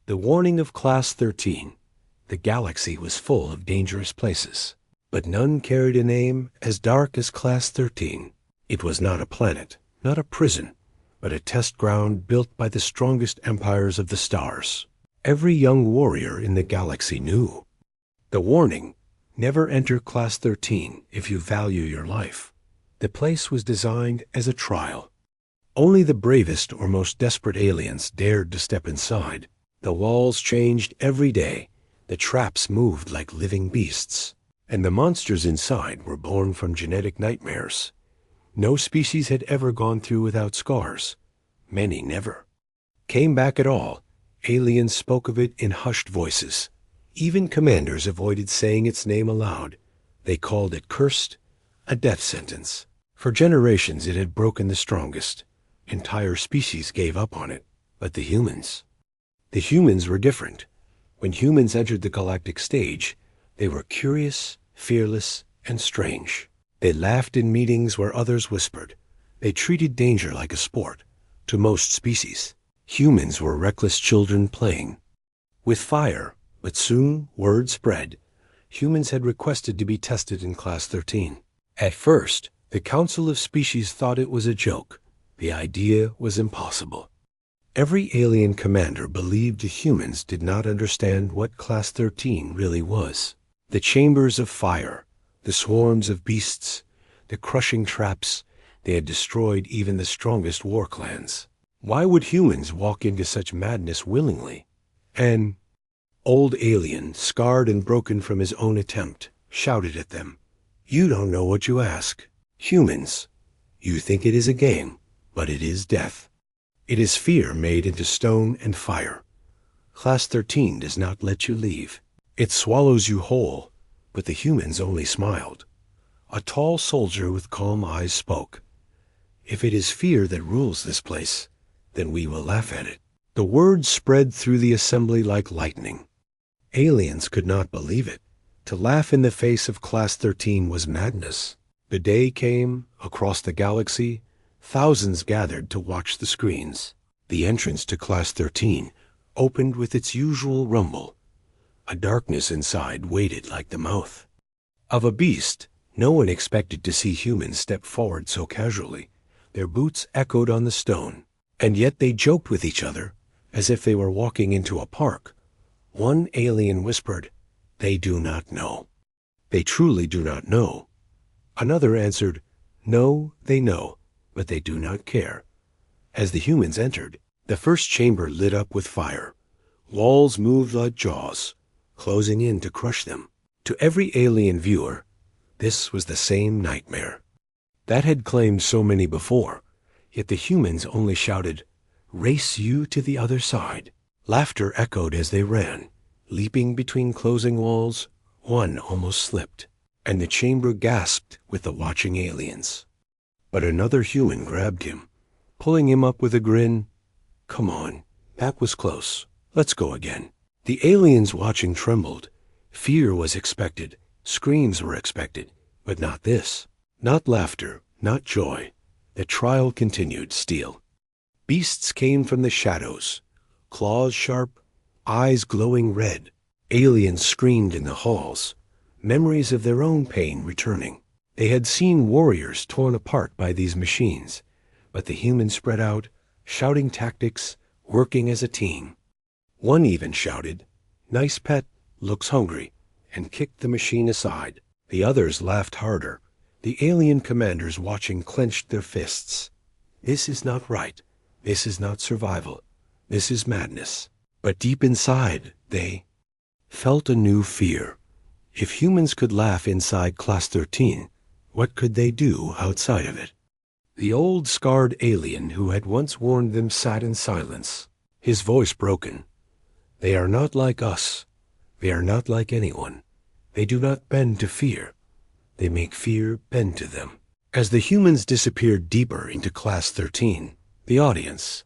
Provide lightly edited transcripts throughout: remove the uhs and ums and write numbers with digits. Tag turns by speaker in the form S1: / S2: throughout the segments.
S1: The warning of Class 13. The galaxy was full of dangerous places, but none carried a name as dark as Class 13. It was not a planet, not a prison, but a test ground built by the strongest empires of the stars. Every young warrior in the galaxy knew. The warning: never enter Class 13 if you value your life. The place was designed as a trial. Only the bravest or most desperate aliens dared to step inside. The walls changed every day. The traps moved like living beasts, and the monsters inside were born from genetic nightmares. No species had ever gone through without scars. Many never came back at all. Aliens spoke of it in hushed voices. Even commanders avoided saying its name aloud. They called it cursed, a death sentence. For generations it had broken the strongest. Entire species gave up on it. But the humans were different. When humans entered the galactic stage, they were curious, fearless, and strange. They laughed in meetings where others whispered. They treated danger like a sport. To most species, humans were reckless children playing with fire. But soon word spread. Humans had requested to be tested in Class 13. At first, the Council of Species thought it was a joke. The idea was impossible. Every alien commander believed the humans did not understand what Class 13 really was. The chambers of fire, the swarms of beasts, the crushing traps, they had destroyed even the strongest war clans. Why would humans walk into such madness willingly? An old alien, scarred and broken from his own attempt, shouted at them, "You don't know what you ask. Humans, you think it is a game, but it is death. It is fear made into stone and fire. Class 13 does not let you leave. It swallows you whole." But the humans only smiled. A tall soldier with calm eyes spoke. "If it is fear that rules this place, then we will laugh at it." The word spread through the assembly like lightning. Aliens could not believe it. To laugh in the face of Class 13 was madness. The day came. Across the galaxy, thousands gathered to watch the screens. The entrance to Class 13 opened with its usual rumble. A darkness inside waited like the mouth of a beast. No one expected to see humans step forward so casually. Their boots echoed on the stone, and yet they joked with each other as if they were walking into a park. One alien whispered, "They do not know. They truly do not know." Another answered, "No, they know, but they do not care." As the humans entered, the first chamber lit up with fire. Walls moved like jaws, closing in to crush them. To every alien viewer, this was the same nightmare that had claimed so many before. Yet the humans only shouted, "Race you to the other side." Laughter echoed as they ran. Leaping between closing walls, one almost slipped, and the chamber gasped with the watching aliens. But another human grabbed him, pulling him up with a grin. "Come on, that was close. Let's go again." The aliens watching trembled. Fear was expected. Screams were expected. But not this. Not laughter, not joy. The trial continued still. Beasts came from the shadows, claws sharp, eyes glowing red. Aliens screamed in the halls, memories of their own pain returning. They had seen warriors torn apart by these machines, but the humans spread out, shouting tactics, working as a team. One even shouted, "Nice pet, looks hungry," and kicked the machine aside. The others laughed harder. The alien commanders watching clenched their fists. This is not right. This is not survival. This is madness. But deep inside, they felt a new fear. If humans could laugh inside Class 13, what could they do outside of it? The old scarred alien who had once warned them sat in silence, his voice broken. "They are not like us. They are not like anyone. They do not bend to fear. They make fear bend to them." As the humans disappeared deeper into Class 13, the audience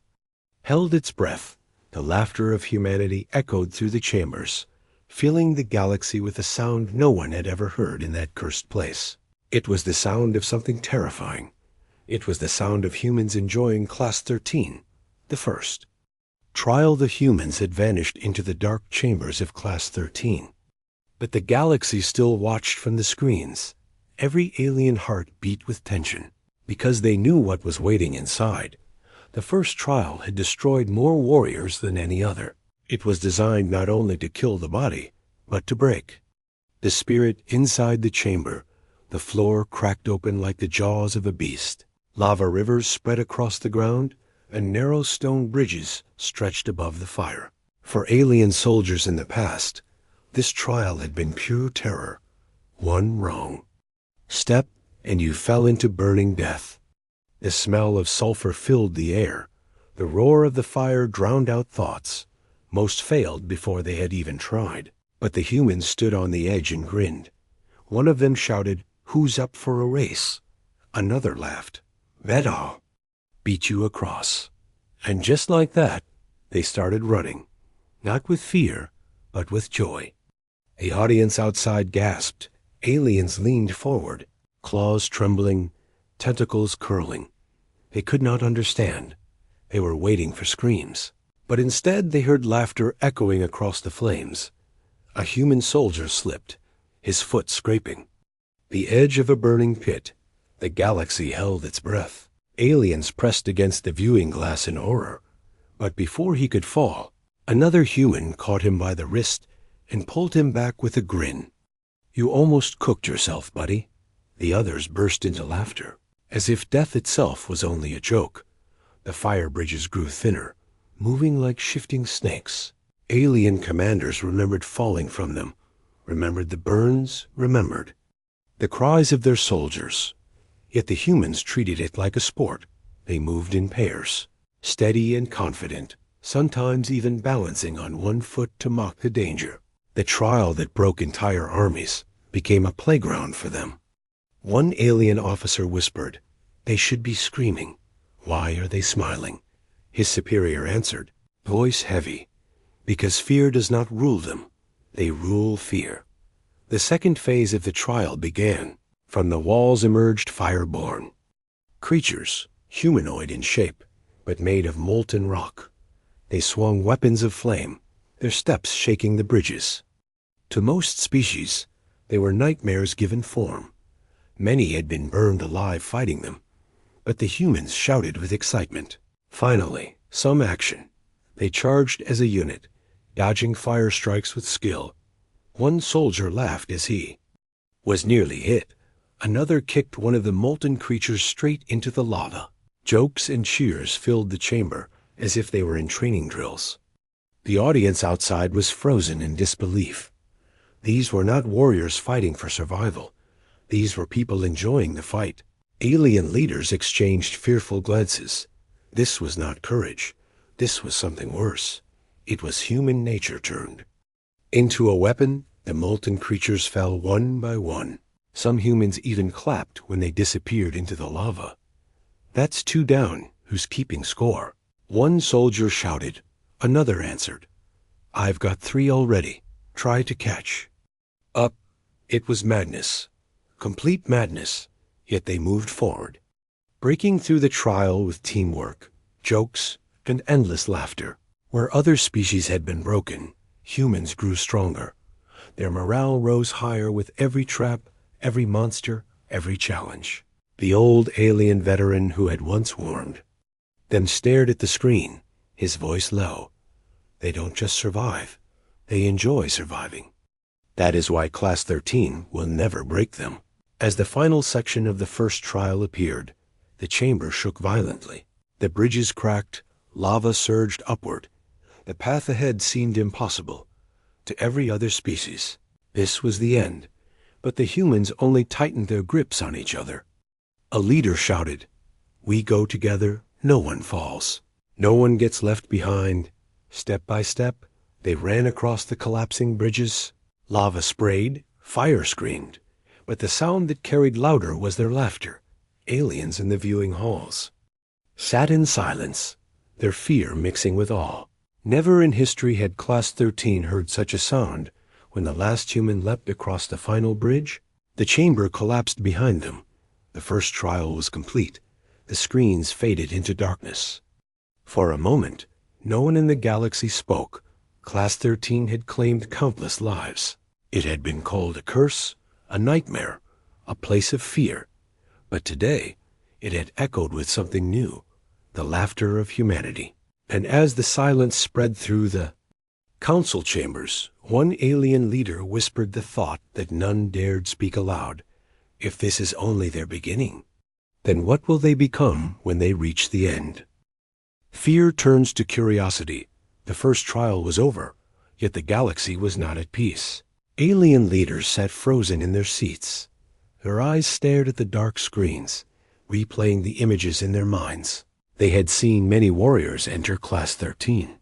S1: held its breath. The laughter of humanity echoed through the chambers, filling the galaxy with a sound no one had ever heard in that cursed place. It was the sound of something terrifying. It was the sound of humans enjoying Class 13, the first. Trial the humans had vanished into the dark chambers of Class 13. But the galaxy still watched from the screens. Every alien heart beat with tension, because they knew what was waiting inside. The first trial had destroyed more warriors than any other. It was designed not only to kill the body, but to break. The spirit inside the chamber, the floor cracked open like the jaws of a beast. Lava rivers spread across the ground, and narrow stone bridges stretched above the fire. For alien soldiers in the past, this trial had been pure terror. One wrong step, and you fell into burning death. The smell of sulfur filled the air. The roar of the fire drowned out thoughts. Most failed before they had even tried. But the humans stood on the edge and grinned. One of them shouted, "Who's up for a race?" Another laughed, "Vedal, beat you across." And just like that, they started running. Not with fear, but with joy. The audience outside gasped. Aliens leaned forward, claws trembling, tentacles curling. They could not understand. They were waiting for screams. But instead they heard laughter echoing across the flames. A human soldier slipped, his foot scraping. The edge of a burning pit. The galaxy held its breath. Aliens pressed against the viewing glass in horror. But before he could fall, another human caught him by the wrist and pulled him back with a grin. "You almost cooked yourself, buddy." The others burst into laughter, as if death itself was only a joke. The fire bridges grew thinner, moving like shifting snakes. Alien commanders remembered falling from them, remembered the burns, remembered the cries of their soldiers. Yet the humans treated it like a sport. They moved in pairs, steady and confident, sometimes even balancing on one foot to mock the danger. The trial that broke entire armies became a playground for them. One alien officer whispered, "They should be screaming. Why are they smiling?" His superior answered, voice heavy, "Because fear does not rule them. They rule fear." The second phase of the trial began. From the walls emerged fireborn creatures, humanoid in shape, but made of molten rock. They swung weapons of flame, their steps shaking the bridges. To most species, they were nightmares given form. Many had been burned alive fighting them, but the humans shouted with excitement. Finally, some action. They charged as a unit, dodging fire strikes with skill. One soldier laughed as he was nearly hit. Another kicked one of the molten creatures straight into the lava. Jokes and cheers filled the chamber as if they were in training drills. The audience outside was frozen in disbelief. These were not warriors fighting for survival. These were people enjoying the fight. Alien leaders exchanged fearful glances. This was not courage. This was something worse. It was human nature turned into a weapon. The molten creatures fell one by one. Some humans even clapped when they disappeared into the lava. "That's 2 down. Who's keeping score?" One soldier shouted. Another answered, "I've got 3 already. Try to catch up." It was madness. Complete madness. Yet they moved forward, breaking through the trial with teamwork, jokes, and endless laughter. Where other species had been broken, humans grew stronger. Their morale rose higher with every trap, every monster, every challenge. The old alien veteran who had once warned them stared at the screen, his voice low. They don't just survive, they enjoy surviving. That is why Class 13 will never break them. As the final section of the first trial appeared, the chamber shook violently. The bridges cracked, lava surged upward. The path ahead seemed impossible. To every other species, this was the end. But the humans only tightened their grips on each other. A leader shouted, "We go together, no one falls. No one gets left behind." Step by step, they ran across the collapsing bridges. Lava sprayed, fire screamed. But the sound that carried louder was their laughter. Aliens in the viewing halls sat in silence, their fear mixing with awe. Never in history had Class 13 heard such a sound. When the last human leapt across the final bridge, the chamber collapsed behind them. The first trial was complete. The screens faded into darkness. For a moment, No one in the galaxy spoke. Class 13 had claimed countless lives. It had been called a curse, a nightmare, a place of fear. But today, it had echoed with something new, the laughter of humanity. And as the silence spread through the council chambers, one alien leader whispered the thought that none dared speak aloud. If this is only their beginning, then what will they become when they reach the end? Fear turns to curiosity. The first trial was over, yet the galaxy was not at peace. Alien leaders sat frozen in their seats. Their eyes stared at the dark screens, replaying the images in their minds. They had seen many warriors enter Class 13,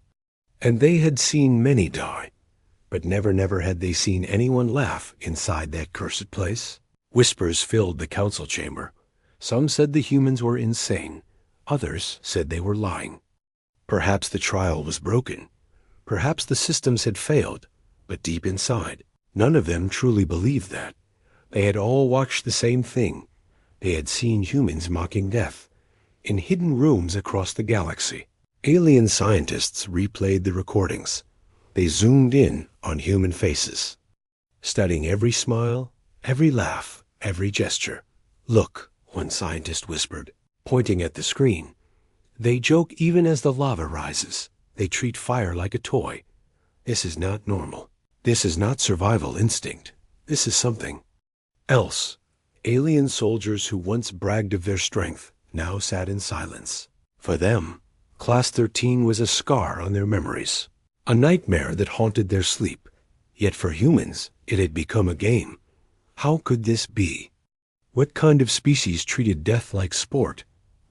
S1: and they had seen many die, but never had they seen anyone laugh inside that cursed place. Whispers filled the council chamber. Some said the humans were insane. Others said they were lying. Perhaps the trial was broken. Perhaps the systems had failed. But deep inside, none of them truly believed that. They had all watched the same thing. They had seen humans mocking death in hidden rooms across the galaxy. Alien scientists replayed the recordings. They zoomed in on human faces, studying every smile, every laugh, every gesture. "Look," one scientist whispered, pointing at the screen. "They joke even as the lava rises. They treat fire like a toy. This is not normal. This is not survival instinct. This is something else." Alien soldiers who once bragged of their strength now sat in silence. For them, Class 13 was a scar on their memories, a nightmare that haunted their sleep. Yet for humans, it had become a game. How could this be? What kind of species treated death like sport?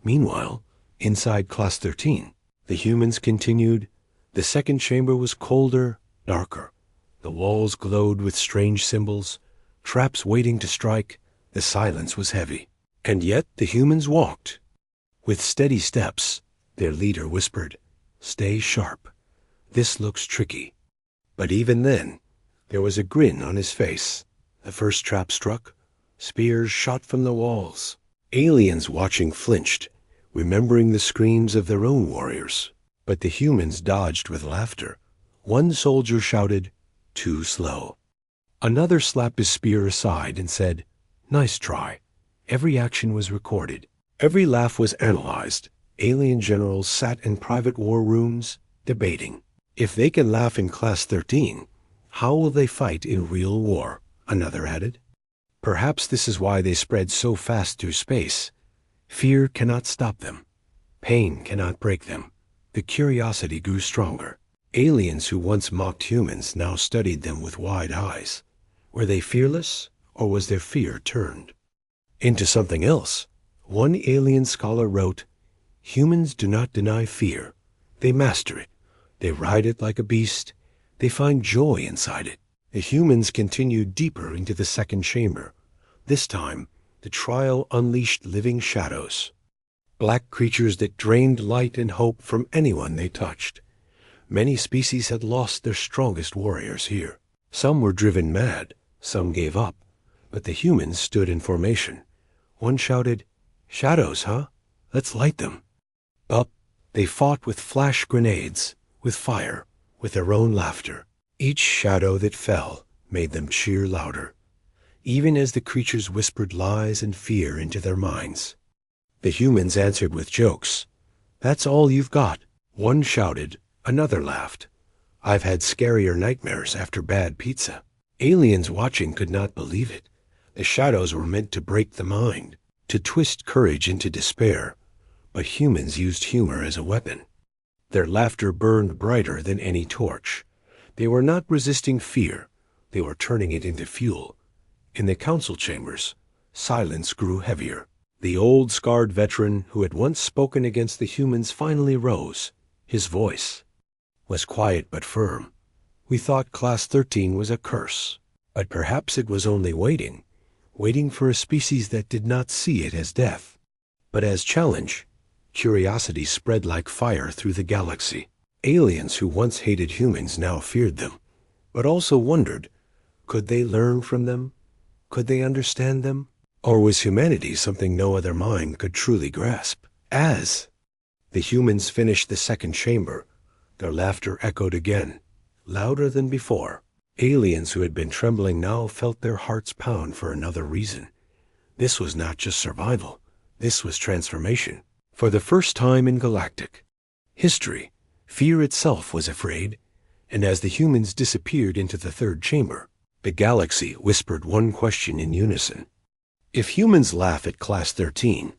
S1: Meanwhile, inside Class 13, the humans continued. The second chamber was colder, darker. The walls glowed with strange symbols, traps waiting to strike. The silence was heavy. And yet the humans walked. With steady steps, their leader whispered, "Stay sharp. This looks tricky." But even then, there was a grin on his face. The first trap struck. Spears shot from the walls. Aliens watching flinched, remembering the screams of their own warriors. But the humans dodged with laughter. One soldier shouted, "Too slow." Another slapped his spear aside and said, "Nice try." Every action was recorded. Every laugh was analyzed. Alien generals sat in private war rooms, debating. If they can laugh in Class 13, how will they fight in real war? Another added. Perhaps this is why they spread so fast through space. Fear cannot stop them. Pain cannot break them. The curiosity grew stronger. Aliens who once mocked humans now studied them with wide eyes. Were they fearless, or was their fear turned into something else? One alien scholar wrote, "Humans do not deny fear. They master it. They ride it like a beast. They find joy inside it." The humans continued deeper into the second chamber. This time, the trial unleashed living shadows. Black creatures that drained light and hope from anyone they touched. Many species had lost their strongest warriors here. Some were driven mad. Some gave up. But the humans stood in formation. One shouted, "Shadows, huh? Let's light them." Up, they fought with flash grenades, with fire, with their own laughter. Each shadow that fell made them cheer louder, even as the creatures whispered lies and fear into their minds. The humans answered with jokes. "That's all you've got." One shouted, another laughed. "I've had scarier nightmares after bad pizza." Aliens watching could not believe it. The shadows were meant to break the mind, to twist courage into despair. But humans used humor as a weapon. Their laughter burned brighter than any torch. They were not resisting fear. They were turning it into fuel. In the council chambers, silence grew heavier. The old scarred veteran who had once spoken against the humans finally rose. His voice was quiet but firm. "We thought Class 13 was a curse, but perhaps it was only waiting for a species that did not see it as death, but as challenge." Curiosity spread like fire through the galaxy. Aliens who once hated humans now feared them, but also wondered, could they learn from them? Could they understand them? Or was humanity something no other mind could truly grasp? As the humans finished the second chamber, Their laughter echoed again, louder than before. Aliens who had been trembling now felt their hearts pound for another reason. This was not just survival. This was transformation. For the first time in galactic history, fear itself was afraid, and as the humans disappeared into the third chamber, the galaxy whispered one question in unison. If humans laugh at Class 13,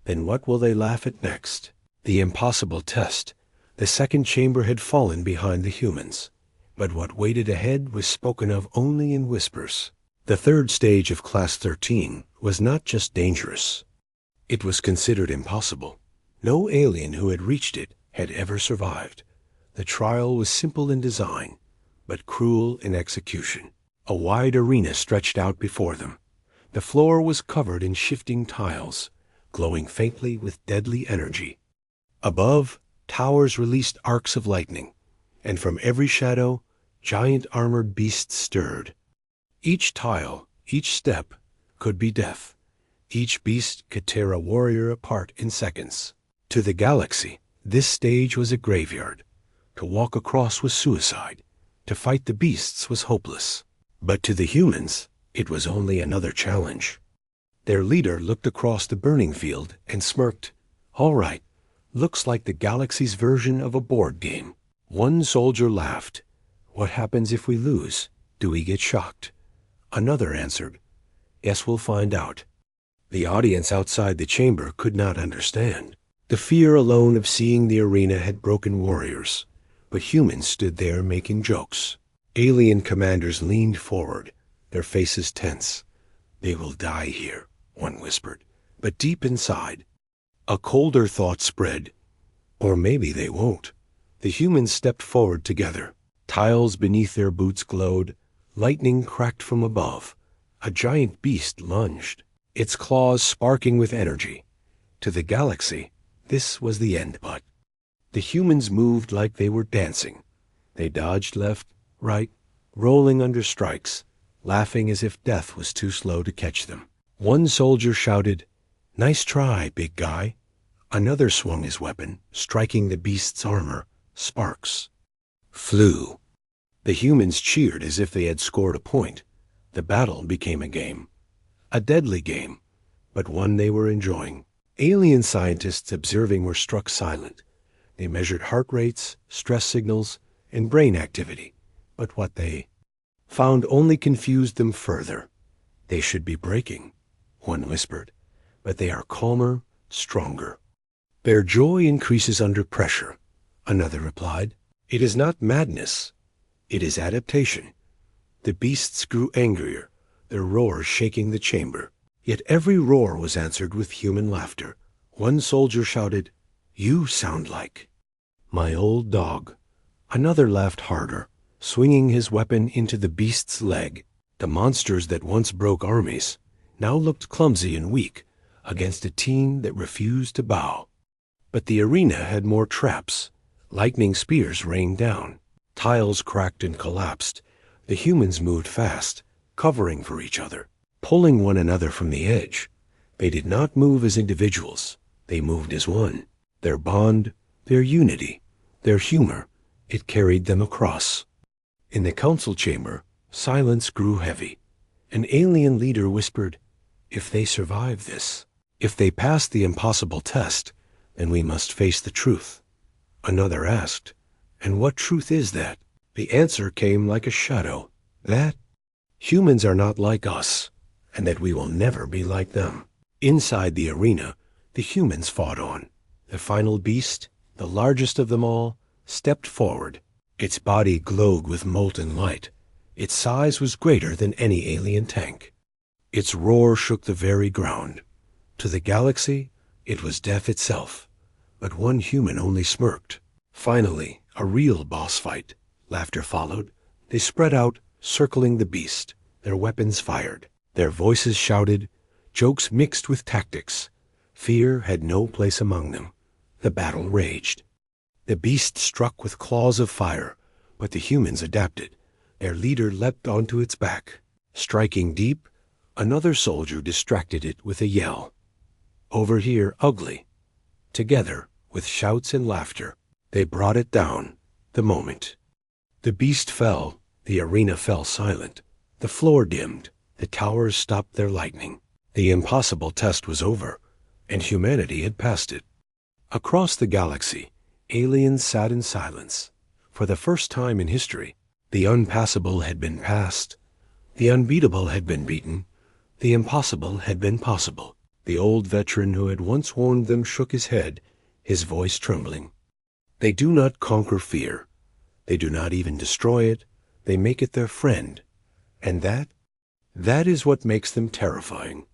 S1: then what will they laugh at next? The impossible test. The second chamber had fallen behind the humans, but what waited ahead was spoken of only in whispers. The third stage of Class 13 was not just dangerous. It was considered impossible. No alien who had reached it had ever survived. The trial was simple in design, but cruel in execution. A wide arena stretched out before them. The floor was covered in shifting tiles, glowing faintly with deadly energy. Above, towers released arcs of lightning, and from every shadow, giant armored beasts stirred. Each tile, each step, could be death. Each beast could tear a warrior apart in seconds. To the galaxy, this stage was a graveyard. To walk across was suicide. To fight the beasts was hopeless. But to the humans, it was only another challenge. Their leader looked across the burning field and smirked. "All right, looks like the galaxy's version of a board game." One soldier laughed. "What happens if we lose? Do we get shocked?" Another answered, "Guess we'll find out." The audience outside the chamber could not understand. The fear alone of seeing the arena had broken warriors, but humans stood there making jokes. Alien commanders leaned forward, their faces tense. "They will die here," one whispered. But deep inside, a colder thought spread. Or maybe they won't. The humans stepped forward together. Tiles beneath their boots glowed. Lightning cracked from above. A giant beast lunged, its claws sparking with energy. To the galaxy, this was the end, but the humans moved like they were dancing. They dodged left, right, rolling under strikes, laughing as if death was too slow to catch them. One soldier shouted, "Nice try, big guy." Another swung his weapon, striking the beast's armor. Sparks flew. The humans cheered as if they had scored a point. The battle became a game. A deadly game, but one they were enjoying. Alien scientists observing were struck silent. They measured heart rates, stress signals, and brain activity. But what they found only confused them further. "They should be breaking," one whispered, "but they are calmer, stronger." "Their joy increases under pressure," another replied. "It is not madness. It is adaptation." The beasts grew angrier, their roars shaking the chamber. Yet every roar was answered with human laughter. One soldier shouted, "You sound like my old dog." Another laughed harder, swinging his weapon into the beast's leg. The monsters that once broke armies now looked clumsy and weak against a team that refused to bow. But the arena had more traps. Lightning spears rained down. Tiles cracked and collapsed. The humans moved fast, covering for each other, pulling one another from the edge. They did not move as individuals. They moved as one. Their bond, their unity, their humor, it carried them across. In the council chamber, silence grew heavy. An alien leader whispered, "If they survive this, if they pass the impossible test, then we must face the truth." Another asked, "And what truth is that?" The answer came like a shadow. "That humans are not like us, and that we will never be like them." Inside the arena, the humans fought on. The final beast, the largest of them all, stepped forward. Its body glowed with molten light. Its size was greater than any alien tank. Its roar shook the very ground. To the galaxy, it was death itself. But one human only smirked. Finally, a real boss fight. Laughter followed. They spread out, circling the beast, their weapons fired. Their voices shouted, jokes mixed with tactics. Fear had no place among them. The battle raged. The beast struck with claws of fire, but the humans adapted. Their leader leapt onto its back. Striking deep, another soldier distracted it with a yell. Over here, ugly. Together, with shouts and laughter, they brought it down. the moment. The beast fell, the arena fell silent, the floor dimmed, the towers stopped their lightning. The impossible test was over, and humanity had passed it. Across the galaxy, aliens sat in silence. For the first time in history, the unpassable had been passed, the unbeatable had been beaten, the impossible had been possible. The old veteran who had once warned them shook his head, his voice trembling. They do not conquer fear. They do not even destroy it. They make it their friend. And that is what makes them terrifying.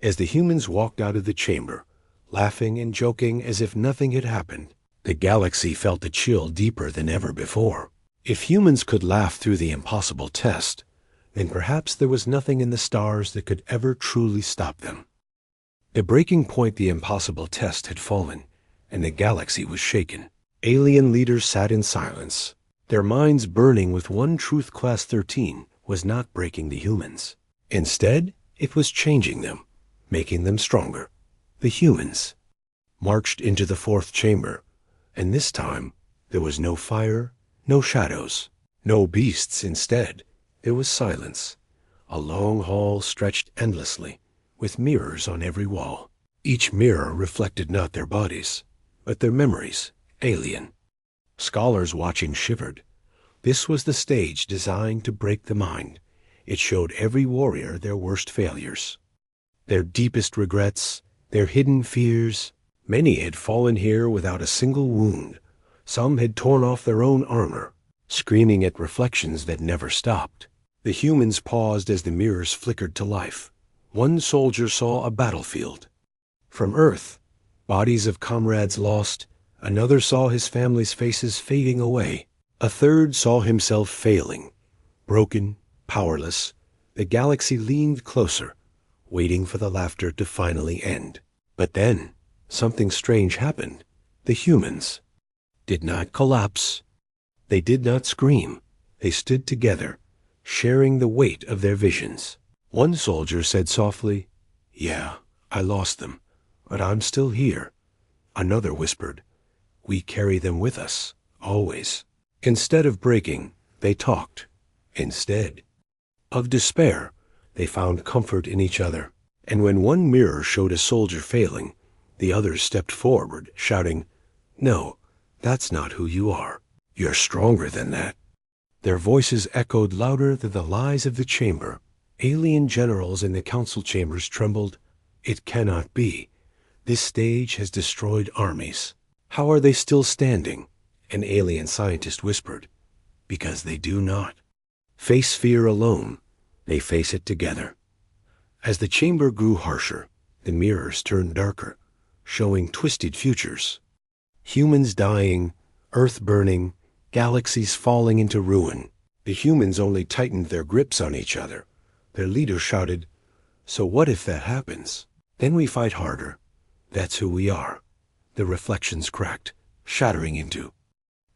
S1: As the humans walked out of the chamber, laughing and joking as if nothing had happened, the galaxy felt a chill deeper than ever before. If humans could laugh through the impossible test, then perhaps there was nothing in the stars that could ever truly stop them. The breaking point, the impossible test, had fallen, and the galaxy was shaken. Alien leaders sat in silence, their minds burning with one truth. Class 13 was not breaking the humans. Instead, it was changing them, making them stronger. The humans marched into the fourth chamber, and this time there was no fire, no shadows, no beasts. Instead, there was silence. A long hall stretched endlessly, with mirrors on every wall. Each mirror reflected not their bodies, but their memories, alien. Scholars watching shivered. This was the stage designed to break the mind. It showed every warrior their worst failures, their deepest regrets, their hidden fears. Many had fallen here without a single wound. Some had torn off their own armor, screaming at reflections that never stopped. The humans paused as the mirrors flickered to life. One soldier saw a battlefield. From Earth, bodies of comrades lost. Another saw his family's faces fading away. A third saw himself failing, broken, powerless. The galaxy leaned closer, waiting for the laughter to finally end. But then, something strange happened. The humans did not collapse. They did not scream. They stood together, sharing the weight of their visions. One soldier said softly, "Yeah, I lost them, but I'm still here." Another whispered, "We carry them with us, always." Instead of breaking, they talked. Instead of despair, they found comfort in each other. And when one mirror showed a soldier failing, the others stepped forward, shouting, "No, that's not who you are. You're stronger than that." Their voices echoed louder than the lies of the chamber. Alien generals in the council chambers trembled. It cannot be. This stage has destroyed armies. How are they still standing? An alien scientist whispered, "Because they do not face fear alone. They face it together." As the chamber grew harsher, the mirrors turned darker, showing twisted futures. Humans dying, Earth burning, galaxies falling into ruin. The humans only tightened their grips on each other. Their leader shouted, "So what if that happens? Then we fight harder. That's who we are." The reflections cracked, shattering into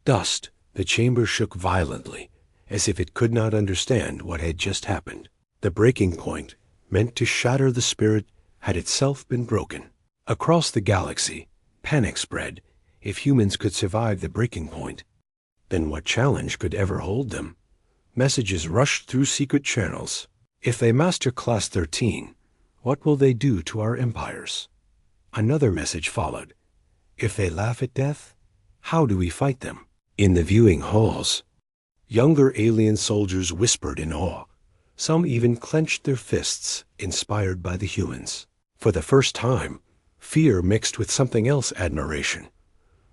S1: dust. The chamber shook violently, as if it could not understand what had just happened. The breaking point, meant to shatter the spirit, had itself been broken. Across the galaxy, panic spread. If humans could survive the breaking point, then what challenge could ever hold them? Messages rushed through secret channels. If they master Class 13, what will they do to our empires? Another message followed. If they laugh at death, how do we fight them? In the viewing halls, younger alien soldiers whispered in awe. Some even clenched their fists, inspired by the humans. For the first time, fear mixed with something else, admiration.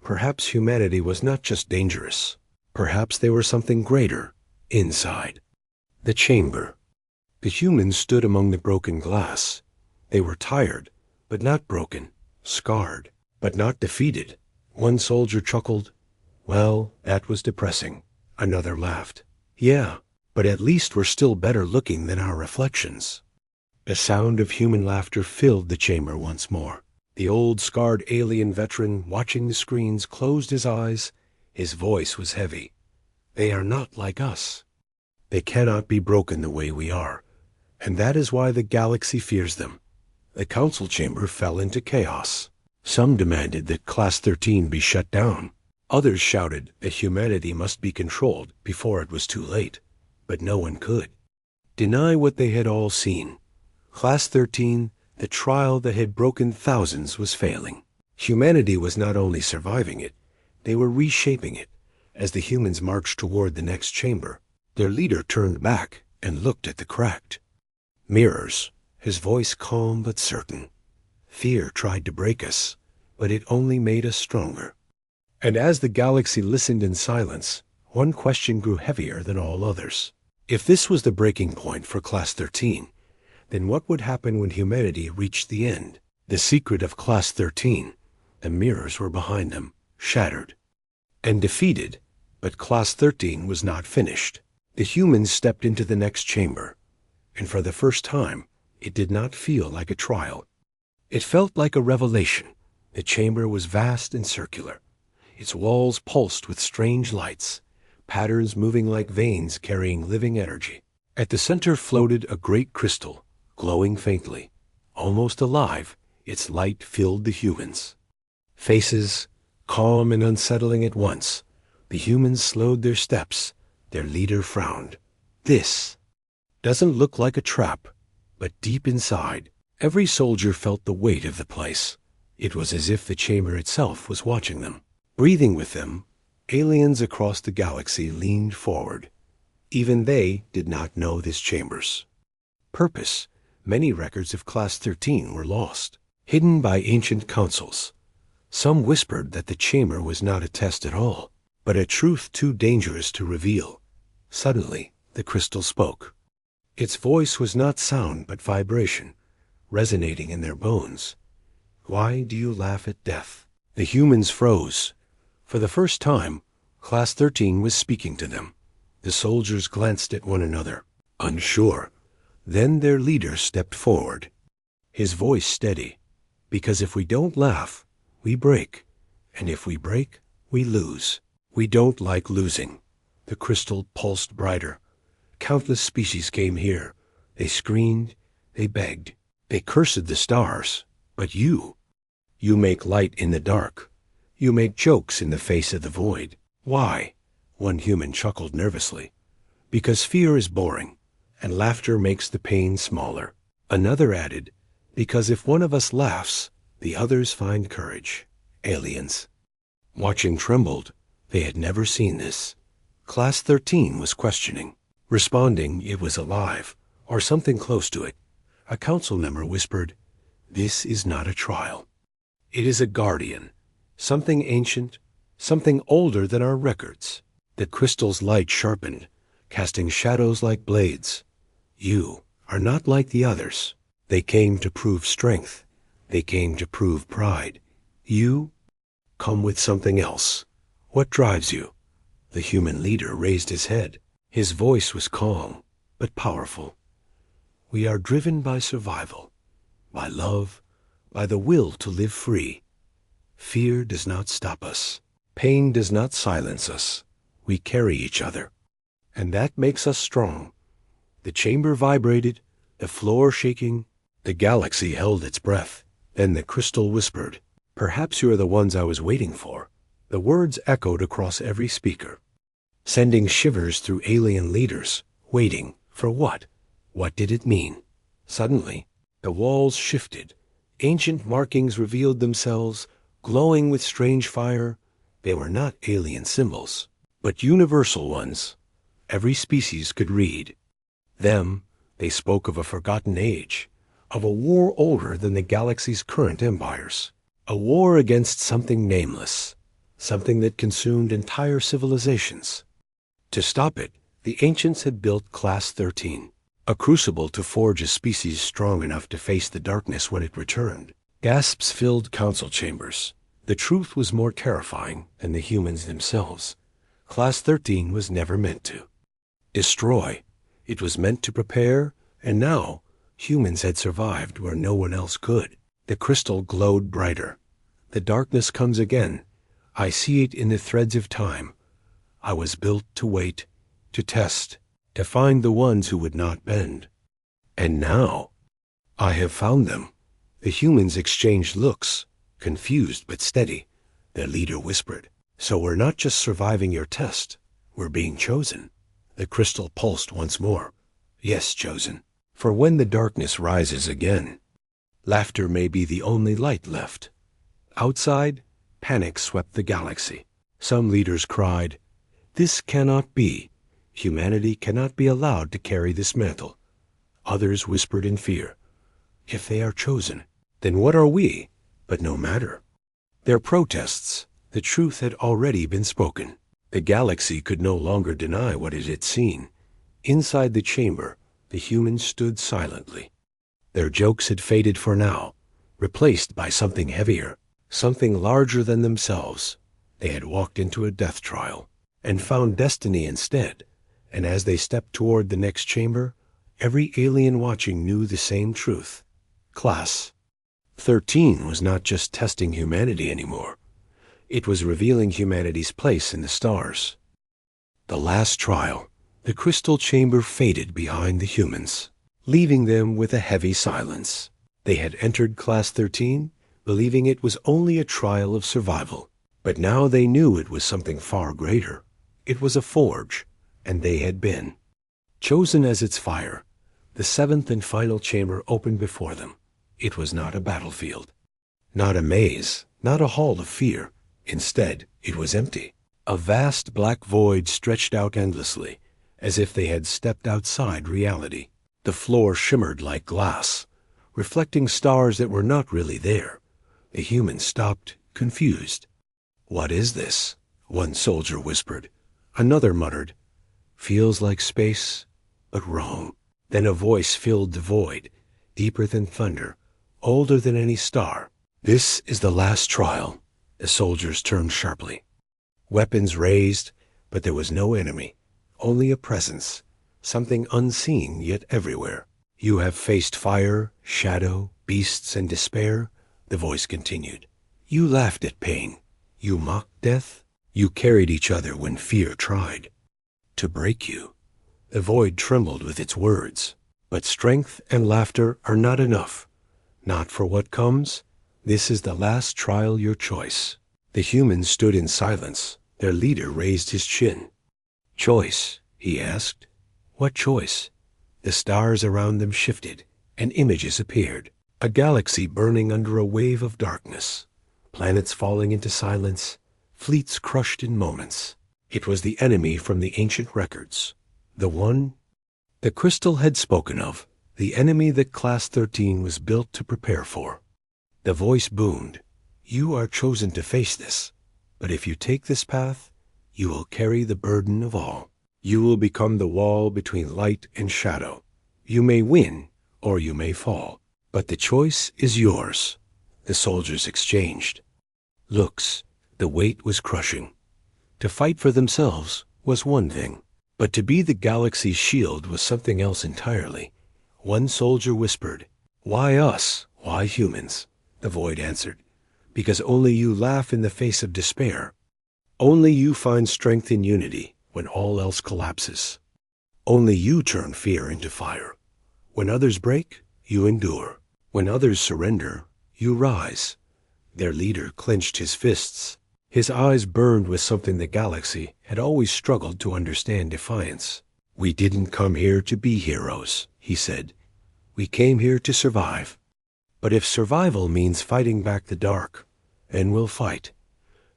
S1: Perhaps humanity was not just dangerous. Perhaps they were something greater, inside. The chamber. The humans stood among the broken glass. They were tired, but not broken, scarred, but not defeated. One soldier chuckled, "Well, that was depressing." Another laughed, "Yeah, but at least we're still better looking than our reflections." The sound of human laughter filled the chamber once more. The old scarred alien veteran watching the screens closed his eyes. His voice was heavy. "They are not like us. They cannot be broken the way we are, and that is why the galaxy fears them." The council chamber fell into chaos. Some demanded that Class 13 be shut down. Others shouted that humanity must be controlled before it was too late, but no one could deny what they had all seen. Class 13, the trial that had broken thousands, was failing. Humanity was not only surviving it, they were reshaping it. As the humans marched toward the next chamber, their leader turned back and looked at the cracked mirrors, his voice calm but certain. Fear tried to break us, but it only made us stronger. And as the galaxy listened in silence, one question grew heavier than all others. If this was the breaking point for Class 13, then what would happen when humanity reached the end? The secret of Class 13, the mirrors were behind them, shattered and defeated, but Class 13 was not finished. The humans stepped into the next chamber, and for the first time, it did not feel like a trial. It felt like a revelation. The chamber was vast and circular. Its walls pulsed with strange lights, patterns moving like veins carrying living energy. At the center floated a great crystal, glowing faintly. Almost alive, its light filled the humans. Faces, calm and unsettling at once, the humans slowed their steps. Their leader frowned. This doesn't look like a trap, but deep inside, every soldier felt the weight of the place. It was as if the chamber itself was watching them. Breathing with them, aliens across the galaxy leaned forward. Even they did not know this chamber's purpose. Many records of Class 13 were lost, hidden by ancient councils. Some whispered that the chamber was not a test at all, but a truth too dangerous to reveal. Suddenly, the crystal spoke. Its voice was not sound but vibration, resonating in their bones. Why do you laugh at death? The humans froze. For the first time, Class 13 was speaking to them. The soldiers glanced at one another, unsure. Then their leader stepped forward, his voice steady. Because if we don't laugh, we break. And if we break, we lose. We don't like losing. The crystal pulsed brighter. Countless species came here. They screamed, they begged, they cursed the stars. But you make light in the dark. You make jokes in the face of the void. Why? One human chuckled nervously. Because fear is boring, and laughter makes the pain smaller. Another added, because if one of us laughs, the others find courage. Aliens. Watching trembled. They had never seen this. Class 13 was questioning. Responding, it was alive, or something close to it. A council member whispered, "This is not a trial. It is a guardian, something ancient, something older than our records." The crystal's light sharpened, casting shadows like blades. You are not like the others. They came to prove strength. They came to prove pride. You come with something else. What drives you? The human leader raised his head. His voice was calm, but powerful. We are driven by survival, by love, by the will to live free. Fear does not stop us. Pain does not silence us. We carry each other, and that makes us strong. The chamber vibrated, the floor shaking. The galaxy held its breath. Then the crystal whispered, "Perhaps you are the ones I was waiting for." The words echoed across every speaker, sending shivers through alien leaders. Waiting for what? What did it mean? Suddenly, the walls shifted. Ancient markings revealed themselves, glowing with strange fire. They were not alien symbols, but universal ones. Every species could read them. They spoke of a forgotten age, of a war older than the galaxy's current empires, a war against something nameless, something that consumed entire civilizations. To stop it, the ancients had built Class 13, a crucible to forge a species strong enough to face the darkness when it returned. Gasps filled council chambers. The truth was more terrifying than the humans themselves. Class 13 was never meant to destroy. It was meant to prepare, and now humans had survived where no one else could. The crystal glowed brighter. The darkness comes again. I see it in the threads of time. I was built to wait, to test, to find the ones who would not bend. And now, I have found them. The humans exchanged looks, confused but steady. Their leader whispered, So we're not just surviving your test, we're being chosen. The crystal pulsed once more. Yes, chosen. For when the darkness rises again, laughter may be the only light left. Outside, panic swept the galaxy. Some leaders cried, "This cannot be. Humanity cannot be allowed to carry this mantle." Others whispered in fear, "If they are chosen, then what are we?" But no matter. Their protests, the truth had already been spoken. The galaxy could no longer deny what it had seen. Inside the chamber, the humans stood silently. Their jokes had faded for now, replaced by something heavier, something larger than themselves. They had walked into a death trial and found destiny instead, and as they stepped toward the next chamber, every alien watching knew the same truth. Class 13 was not just testing humanity anymore. It was revealing humanity's place in the stars. The last trial, the crystal chamber faded behind the humans, leaving them with a heavy silence. They had entered Class 13, believing it was only a trial of survival. But now they knew it was something far greater. It was a forge, and they had been chosen as its fire. The seventh and final chamber opened before them. It was not a battlefield, not a maze, not a hall of fear. Instead, it was empty. A vast black void stretched out endlessly, as if they had stepped outside reality. The floor shimmered like glass, reflecting stars that were not really there. The humans stopped, confused. "What is this?" one soldier whispered. Another muttered, "Feels like space, but wrong." Then a voice filled the void, deeper than thunder, older than any star. "This is the last trial." The soldiers turned sharply. Weapons raised, but there was no enemy, only a presence, something unseen yet everywhere. "You have faced fire, shadow, beasts, and despair," the voice continued. "You laughed at pain. You mocked death. You carried each other when fear tried to break you." The void trembled with its words. "But strength and laughter are not enough. Not for what comes. This is the last trial, your choice." The humans stood in silence. Their leader raised his chin. "Choice?" he asked. "What choice?" The stars around them shifted, and images appeared. A galaxy burning under a wave of darkness. Planets falling into silence. Fleets crushed in moments. It was the enemy from the ancient records. The one the crystal had spoken of. The enemy that Class 13 was built to prepare for. The voice boomed. "You are chosen to face this. But if you take this path, you will carry the burden of all. You will become the wall between light and shadow. You may win, or you may fall. But the choice is yours." The soldiers exchanged looks. The weight was crushing. To fight for themselves was one thing, but to be the galaxy's shield was something else entirely. One soldier whispered, "Why us? Why humans?" The void answered, "Because only you laugh in the face of despair. Only you find strength in unity when all else collapses. Only you turn fear into fire. When others break, you endure. When others surrender, you rise." Their leader clenched his fists. His eyes burned with something the galaxy had always struggled to understand: defiance. "We didn't come here to be heroes," he said. "We came here to survive. But if survival means fighting back the dark, then we'll fight.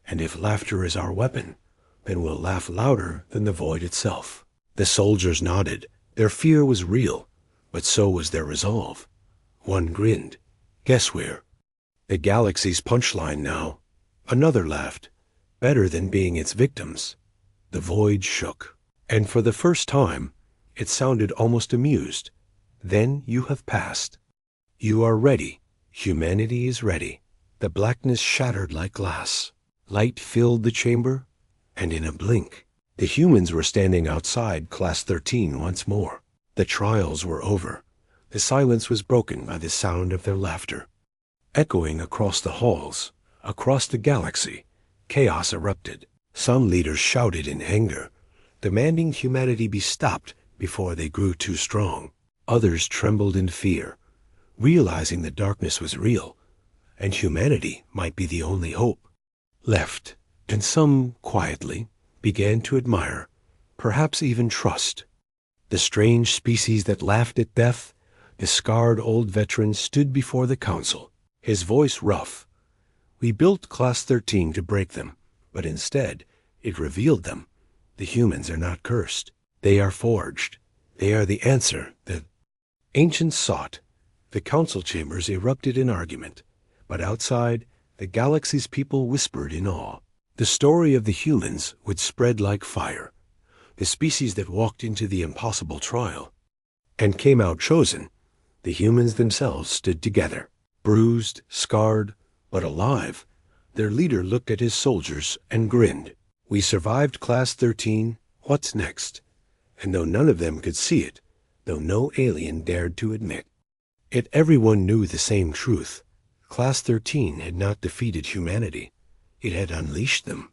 S1: And if laughter is our weapon, then we'll laugh louder than the void itself." The soldiers nodded. Their fear was real, but so was their resolve. One grinned. "Guess where?" "The galaxy's punchline now." Another laughed. "Better than being its victims." The void shook, and for the first time, it sounded almost amused. "Then you have passed. You are ready. Humanity is ready." The blackness shattered like glass. Light filled the chamber, and in a blink, the humans were standing outside Class 13 once more. The trials were over. The silence was broken by the sound of their laughter. Echoing across the halls, across the galaxy, chaos erupted. Some leaders shouted in anger, demanding humanity be stopped before they grew too strong. Others trembled in fear, realizing the darkness was real, and humanity might be the only hope left. and some, quietly, began to admire, perhaps even trust. The strange species that laughed at death, the scarred old veteran stood before the council, his voice rough. We built Class 13 to break them, but instead it revealed them. The humans are not cursed. They are forged. They are the answer the ancients sought. The council chambers erupted in argument, but outside, the galaxy's people whispered in awe. The story of the humans would spread like fire, the species that walked into the impossible trial and came out chosen. The humans themselves stood together, bruised, scarred, but alive. Their leader looked at his soldiers and grinned. We survived Class 13. What's next? And though none of them could see it, though no alien dared to admit it, everyone knew the same truth. Class 13 had not defeated humanity. It had unleashed them.